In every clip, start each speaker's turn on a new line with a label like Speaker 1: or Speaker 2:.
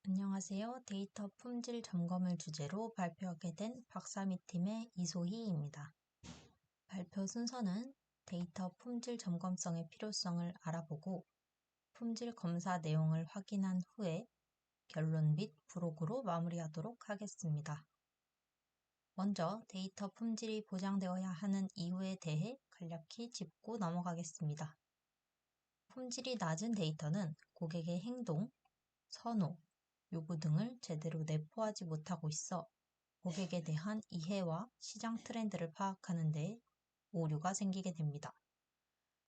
Speaker 1: 안녕하세요. 데이터 품질 점검을 주제로 발표하게 된 박사미 팀의 이소희입니다. 발표 순서는 데이터 품질 점검성의 필요성을 알아보고 품질 검사 내용을 확인한 후에 결론 및 부록으로 마무리하도록 하겠습니다. 먼저 데이터 품질이 보장되어야 하는 이유에 대해 간략히 짚고 넘어가겠습니다. 품질이 낮은 데이터는 고객의 행동, 선호, 요구 등을 제대로 내포하지 못하고 있어 고객에 대한 이해와 시장 트렌드를 파악하는 데 오류가 생기게 됩니다.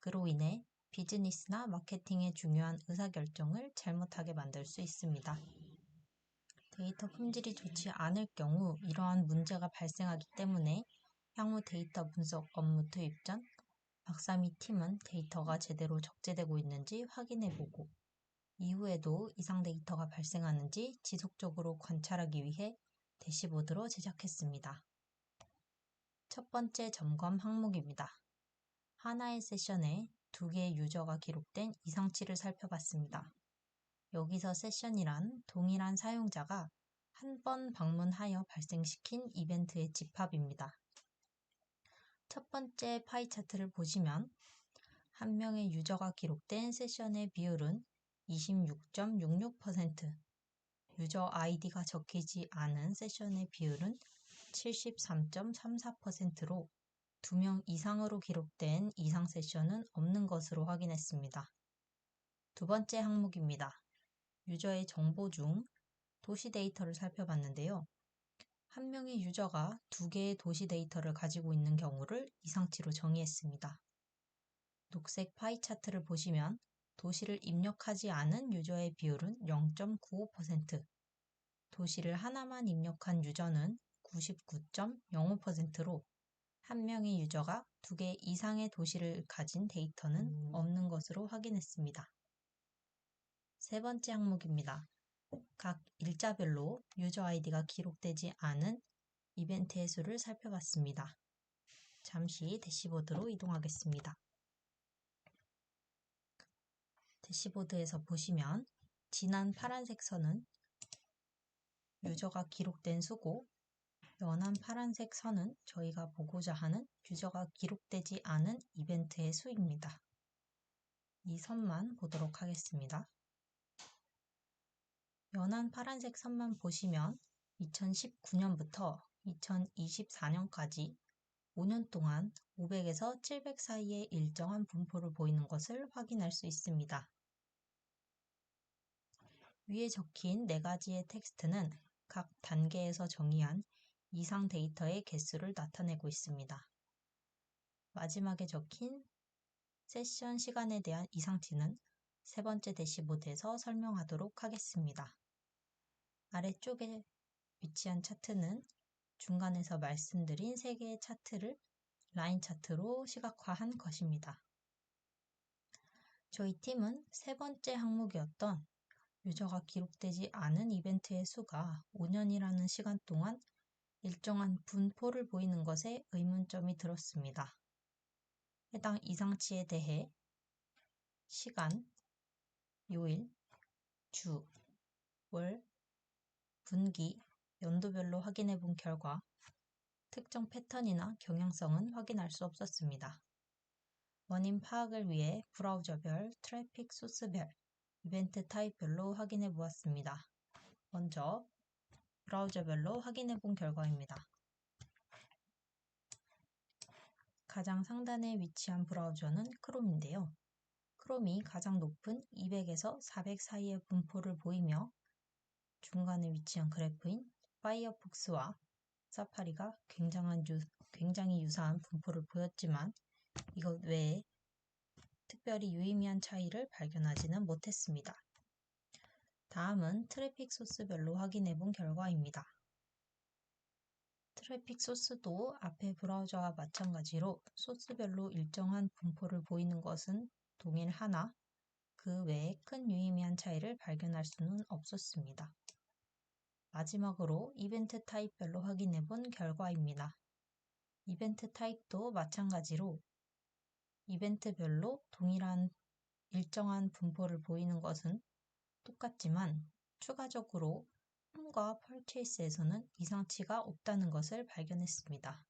Speaker 1: 그로 인해 비즈니스나 마케팅의 중요한 의사결정을 잘못하게 만들 수 있습니다. 데이터 품질이 좋지 않을 경우 이러한 문제가 발생하기 때문에 향후 데이터 분석 업무 투입 전 박사미 팀은 데이터가 제대로 적재되고 있는지 확인해보고 이후에도 이상 데이터가 발생하는지 지속적으로 관찰하기 위해 대시보드로 제작했습니다. 첫 번째 점검 항목입니다. 하나의 세션에 2개의 유저가 기록된 이상치를 살펴봤습니다. 여기서 세션이란 동일한 사용자가 한 번 방문하여 발생시킨 이벤트의 집합입니다. 첫 번째 파이 차트를 보시면 한 명의 유저가 기록된 세션의 비율은 26.66%, 유저 아이디가 적히지 않은 세션의 비율은 73.34%로 2명 이상으로 기록된 이상 세션은 없는 것으로 확인했습니다. 두 번째 항목입니다. 유저의 정보 중 도시 데이터를 살펴봤는데요. 한 명의 유저가 2개의 도시 데이터를 가지고 있는 경우를 이상치로 정의했습니다. 녹색 파이 차트를 보시면 도시를 입력하지 않은 유저의 비율은 0.95%, 도시를 하나만 입력한 유저는 99.05%로 한 명의 유저가 2개 이상의 도시를 가진 데이터는 없는 것으로 확인했습니다. 세 번째 항목입니다. 각 일자별로 유저 아이디가 기록되지 않은 이벤트의 수를 살펴봤습니다. 잠시 대시보드로 이동하겠습니다. 대시보드에서 보시면 진한 파란색 선은 유저가 기록된 수고, 연한 파란색 선은 저희가 보고자 하는 유저가 기록되지 않은 이벤트의 수입니다. 이 선만 보도록 하겠습니다. 연한 파란색 선만 보시면 2019년부터 2024년까지 5년 동안 500에서 700 사이의 일정한 분포를 보이는 것을 확인할 수 있습니다. 위에 적힌 4가지의 텍스트는 각 단계에서 정의한 이상 데이터의 개수를 나타내고 있습니다. 마지막에 적힌 세션 시간에 대한 이상치는 세 번째 대시보드에서 설명하도록 하겠습니다. 아래쪽에 위치한 차트는 중간에서 말씀드린 3개의 차트를 라인 차트로 시각화한 것입니다. 저희 팀은 세 번째 항목이었던 유저가 기록되지 않은 이벤트의 수가 5년이라는 시간 동안 일정한 분포를 보이는 것에 의문점이 들었습니다. 해당 이상치에 대해 시간, 요일, 주, 월, 분기, 연도별로 확인해 본 결과 특정 패턴이나 경향성은 확인할 수 없었습니다. 원인 파악을 위해 브라우저별, 트래픽 소스별, 이벤트 타입별로 확인해 보았습니다. 먼저 브라우저별로 확인해 본 결과입니다. 가장 상단에 위치한 브라우저는 크롬인데요. 크롬이 가장 높은 200에서 400 사이의 분포를 보이며 중간에 위치한 그래프인 파이어폭스와 사파리가 굉장히 유사한 분포를 보였지만 이것 외에 특별히 유의미한 차이를 발견하지는 못했습니다. 다음은 트래픽 소스별로 확인해 본 결과입니다. 트래픽 소스도 앞의 브라우저와 마찬가지로 소스별로 일정한 분포를 보이는 것은 동일하나 그 외에 큰 유의미한 차이를 발견할 수는 없었습니다. 마지막으로 이벤트 타입별로 확인해 본 결과입니다. 이벤트 타입도 마찬가지로 이벤트별로 동일한 일정한 분포를 보이는 것은 똑같지만 추가적으로 홈과 펄체이스에서는 이상치가 없다는 것을 발견했습니다.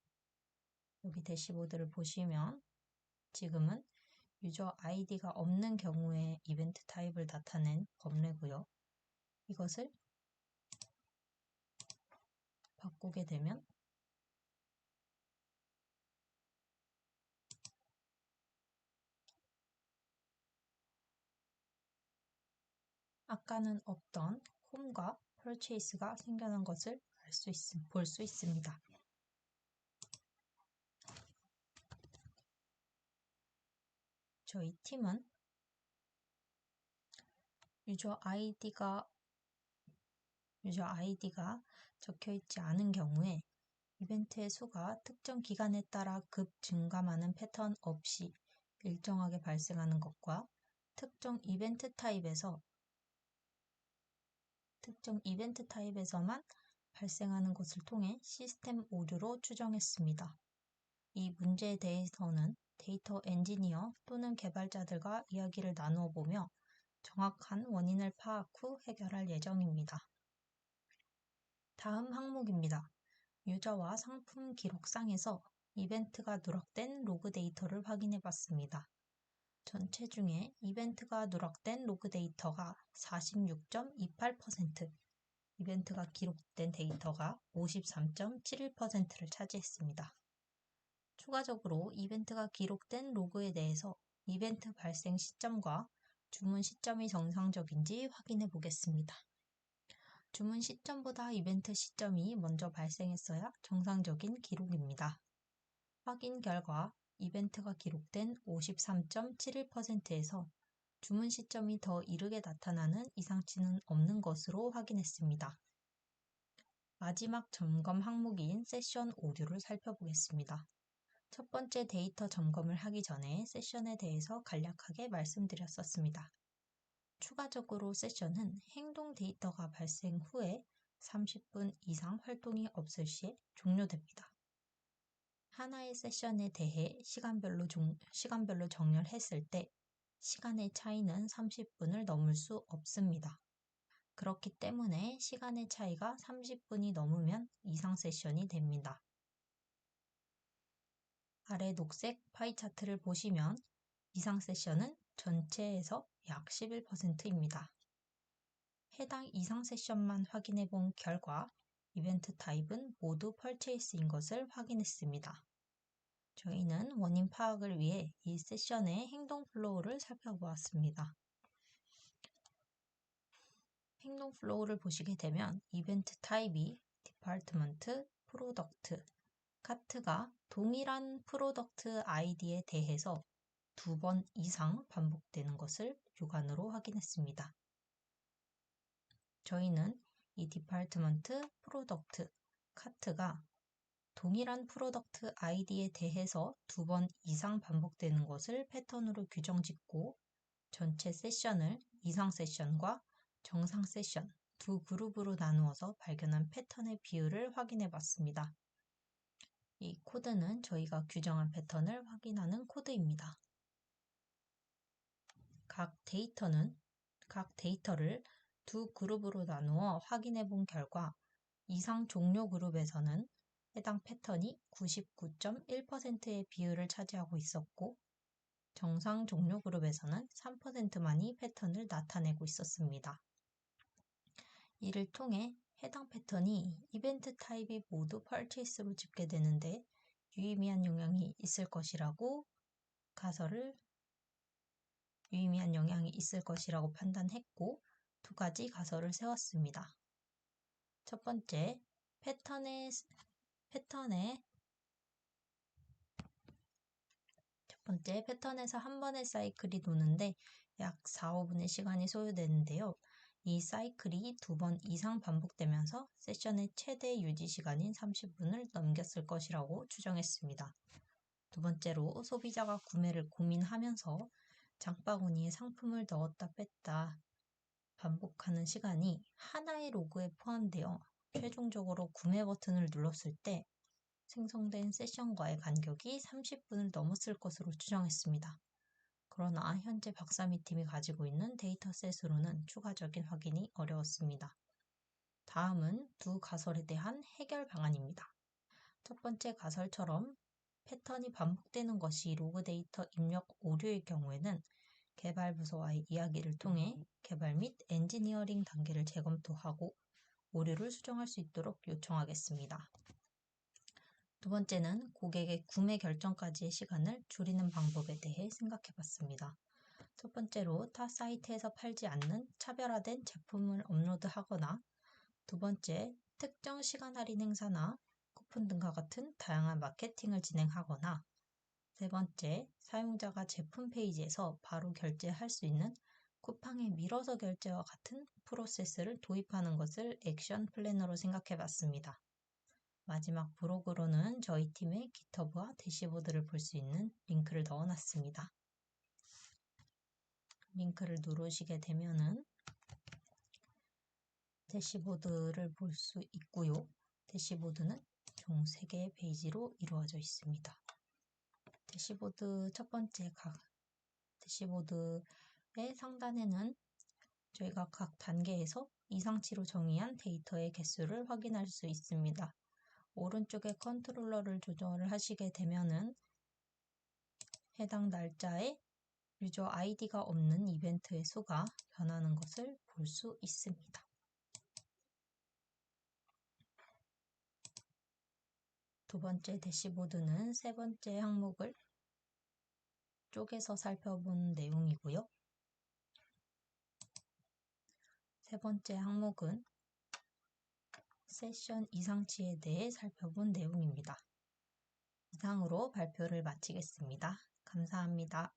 Speaker 1: 여기 대시보드를 보시면 지금은 유저 아이디가 없는 경우에 이벤트 타입을 나타낸 범례고요. 이것을 바꾸게 되면 아까는 없던 홈과 펄체이스가 생겨난 것을 볼 수 있습니다. 저희 팀은 유저 아이디가 적혀있지 않은 경우에 이벤트의 수가 특정 기간에 따라 급 증가하는 패턴 없이 일정하게 발생하는 것과 특정 이벤트 타입에서만 발생하는 것을 통해 시스템 오류로 추정했습니다. 이 문제에 대해서는 데이터 엔지니어 또는 개발자들과 이야기를 나누어 보며 정확한 원인을 파악 후 해결할 예정입니다. 다음 항목입니다. 유저와 상품 기록상에서 이벤트가 누락된 로그 데이터를 확인해 봤습니다. 전체 중에 이벤트가 누락된 로그 데이터가 46.28%, 이벤트가 기록된 데이터가 53.71%를 차지했습니다. 추가적으로 이벤트가 기록된 로그에 대해서 이벤트 발생 시점과 주문 시점이 정상적인지 확인해 보겠습니다. 주문 시점보다 이벤트 시점이 먼저 발생했어야 정상적인 기록입니다. 확인 결과 이벤트가 기록된 53.71%에서 주문 시점이 더 이르게 나타나는 이상치는 없는 것으로 확인했습니다. 마지막 점검 항목인 세션 오류를 살펴보겠습니다. 첫 번째 데이터 점검을 하기 전에 세션에 대해서 간략하게 말씀드렸었습니다. 추가적으로 세션은 행동 데이터가 발생 후에 30분 이상 활동이 없을 시에 종료됩니다. 하나의 세션에 대해 시간별로 정렬했을 때 시간의 차이는 30분을 넘을 수 없습니다. 그렇기 때문에 시간의 차이가 30분이 넘으면 이상 세션이 됩니다. 아래 녹색 파이 차트를 보시면 이상 세션은 전체에서 약 11%입니다. 해당 이상 세션만 확인해 본 결과 이벤트 타입은 모두 펄체이스인 것을 확인했습니다. 저희는 원인 파악을 위해 이 세션의 행동 플로우를 살펴보았습니다. 행동 플로우를 보시게 되면 이벤트 타입이 디파트먼트, 프로덕트, 카트가 동일한 프로덕트 아이디에 대해서 2번 이상 반복되는 것을 주관으로 확인했습니다. 저희는 이 디파트먼트, 프로덕트, 카트가 동일한 프로덕트 아이디에 대해서 2번 이상 반복되는 것을 패턴으로 규정짓고 전체 세션을 이상 세션과 정상 세션 두 그룹으로 나누어서 발견한 패턴의 비율을 확인해 봤습니다. 이 코드는 저희가 규정한 패턴을 확인하는 코드입니다. 각 데이터를 두 그룹으로 나누어 확인해 본 결과 이상 종료 그룹에서는 해당 패턴이 99.1%의 비율을 차지하고 있었고 정상 종료 그룹에서는 3%만이 패턴을 나타내고 있었습니다. 이를 통해 해당 패턴이 이벤트 타입이 모두 펄체이스로 집계되는데 유의미한 영향이 있을 것이라고 판단했고 두 가지 가설을 세웠습니다. 첫 번째, 패턴에서 한 번의 사이클이 도는데 약 4~5분의 시간이 소요되는데요. 이 사이클이 2번 이상 반복되면서 세션의 최대 유지 시간인 30분을 넘겼을 것이라고 추정했습니다. 두 번째로 소비자가 구매를 고민하면서 장바구니에 상품을 넣었다 뺐다 반복하는 시간이 하나의 로그에 포함되어 최종적으로 구매 버튼을 눌렀을 때 생성된 세션과의 간격이 30분을 넘었을 것으로 추정했습니다. 그러나 현재 박사미 팀이 가지고 있는 데이터셋으로는 추가적인 확인이 어려웠습니다. 다음은 두 가설에 대한 해결 방안입니다. 첫 번째 가설처럼 패턴이 반복되는 것이 로그 데이터 입력 오류일 경우에는 개발 부서와의 이야기를 통해 개발 및 엔지니어링 단계를 재검토하고 오류를 수정할 수 있도록 요청하겠습니다. 두 번째는 고객의 구매 결정까지의 시간을 줄이는 방법에 대해 생각해 봤습니다. 첫 번째로 타 사이트에서 팔지 않는 차별화된 제품을 업로드하거나, 두 번째, 특정 시간 할인 행사나 쿠폰 등과 같은 다양한 마케팅을 진행하거나, 세 번째, 사용자가 제품 페이지에서 바로 결제할 수 있는 쿠팡의 밀어서 결제와 같은 프로세스를 도입하는 것을 액션 플래너로 생각해 봤습니다. 마지막 브로그로는 저희 팀의 깃허브와 대시보드를 볼 수 있는 링크를 넣어놨습니다. 링크를 누르시게 되면은 대시보드를 볼 수 있고요. 대시보드는 총 3개의 페이지로 이루어져 있습니다. 대시보드 첫 번째 대시보드의 상단에는 저희가 각 단계에서 이상치로 정의한 데이터의 개수를 확인할 수 있습니다. 오른쪽에 컨트롤러를 조정을 하시게 되면은 해당 날짜에 유저 아이디가 없는 이벤트의 수가 변하는 것을 볼 수 있습니다. 두 번째 대시보드는 세 번째 항목을 쪼개서 살펴본 내용이고요. 세 번째 항목은 세션 이상치에 대해 살펴본 내용입니다. 이상으로 발표를 마치겠습니다. 감사합니다.